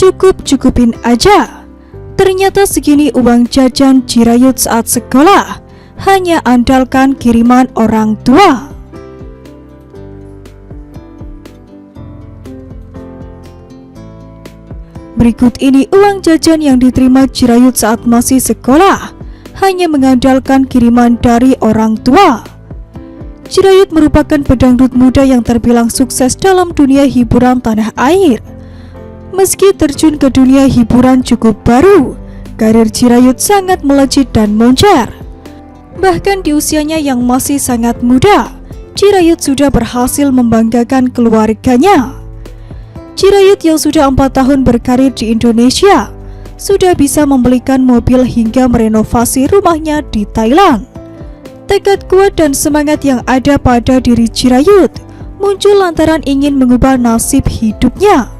Cukup-cukupin aja. Ternyata segini uang jajan Cirayut saat sekolah, hanya andalkan kiriman orang tua. Berikut ini uang jajan yang diterima Cirayut saat masih sekolah, hanya mengandalkan kiriman dari orang tua. Cirayut merupakan pedangdut muda yang terbilang sukses dalam dunia hiburan tanah air. Meski terjun ke dunia hiburan cukup baru, karir Cirayut sangat melejit dan moncer. Bahkan di usianya yang masih sangat muda, Cirayut sudah berhasil membanggakan keluarganya. Cirayut yang sudah 4 tahun berkarir di Indonesia, sudah bisa membelikan mobil hingga merenovasi rumahnya di Thailand. Tekad kuat dan semangat yang ada pada diri Cirayut muncul lantaran ingin mengubah nasib hidupnya.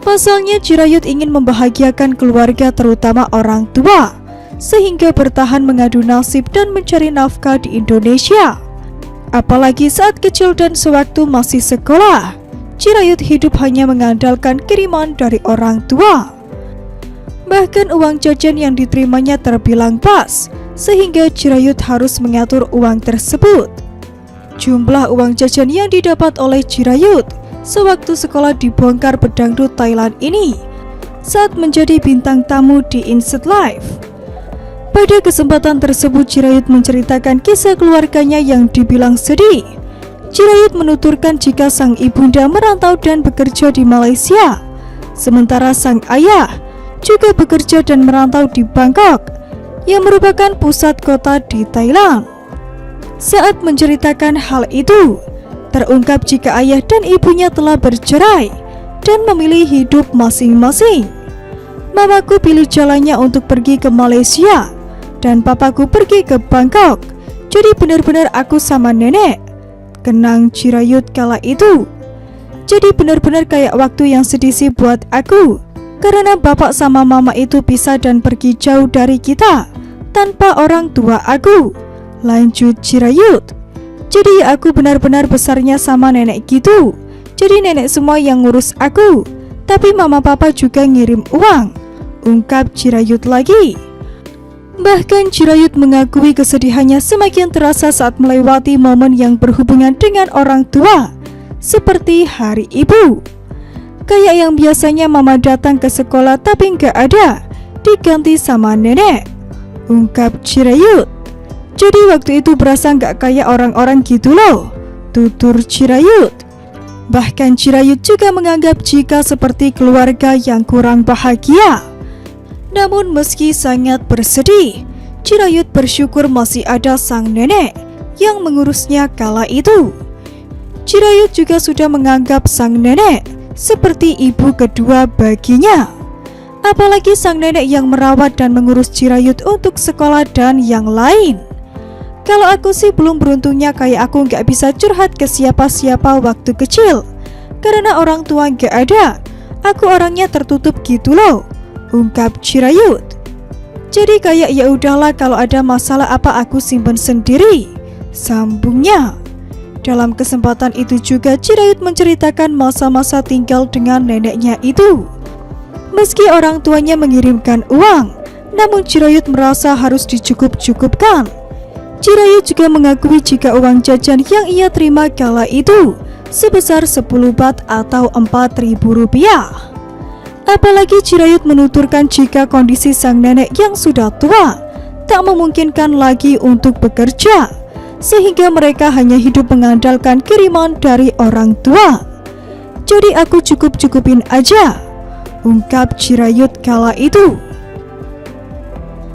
Pasalnya Cirayut ingin membahagiakan keluarga terutama orang tua, sehingga bertahan mengadu nasib dan mencari nafkah di Indonesia. Apalagi saat kecil dan sewaktu masih sekolah, Cirayut hidup hanya mengandalkan kiriman dari orang tua. Bahkan uang jajan yang diterimanya terbilang pas, sehingga Cirayut harus mengatur uang tersebut. Jumlah uang jajan yang didapat oleh Cirayut sewaktu sekolah dibongkar pedangdut Thailand ini saat menjadi bintang tamu di Insert Live. Pada kesempatan tersebut Cirayut menceritakan kisah keluarganya yang dibilang sedih. Cirayut menuturkan jika sang ibunda merantau dan bekerja di Malaysia, sementara sang ayah juga bekerja dan merantau di Bangkok, yang merupakan pusat kota di Thailand. Saat menceritakan hal itu, terungkap jika ayah dan ibunya telah bercerai dan memilih hidup masing-masing. Mamaku pilih jalannya untuk pergi ke Malaysia dan papaku pergi ke Bangkok. Jadi benar-benar aku sama nenek, kenang Cirayut kala itu. Jadi benar-benar kayak waktu yang sedih sih buat aku, karena bapak sama mama itu pisah dan pergi jauh dari kita tanpa orang tua aku, lanjut Cirayut. Jadi aku benar-benar besarnya sama nenek gitu. Jadi nenek semua yang ngurus aku, tapi mama papa juga ngirim uang, ungkap Cirayut lagi. Bahkan Cirayut mengakui kesedihannya semakin terasa saat melewati momen yang berhubungan dengan orang tua, seperti Hari Ibu. Kayak yang biasanya mama datang ke sekolah tapi nggak ada, diganti sama nenek, ungkap Cirayut. Jadi waktu itu berasa nggak kayak orang-orang gitu loh, tutur Cirayut. Bahkan Cirayut juga menganggap jika seperti keluarga yang kurang bahagia. Namun meski sangat bersedih, Cirayut bersyukur masih ada sang nenek yang mengurusnya kala itu. Cirayut juga sudah menganggap sang nenek seperti ibu kedua baginya. Apalagi sang nenek yang merawat dan mengurus Cirayut untuk sekolah dan yang lain. Kalau aku sih belum beruntungnya kayak aku gak bisa curhat ke siapa-siapa waktu kecil, karena orang tua gak ada. Aku orangnya tertutup gitu loh, ungkap Cirayut. Jadi kayak ya udahlah, kalau ada masalah apa aku simpen sendiri, sambungnya. Dalam kesempatan itu juga Cirayut menceritakan masa-masa tinggal dengan neneknya itu. Meski orang tuanya mengirimkan uang, namun Cirayut merasa harus dicukup-cukupkan. Cirayut juga mengakui jika uang jajan yang ia terima kala itu sebesar 10 baht atau Rp4.000. Apalagi Cirayut menuturkan jika kondisi sang nenek yang sudah tua tak memungkinkan lagi untuk bekerja, sehingga mereka hanya hidup mengandalkan kiriman dari orang tua. Jadi aku cukup-cukupin aja, ungkap Cirayut kala itu.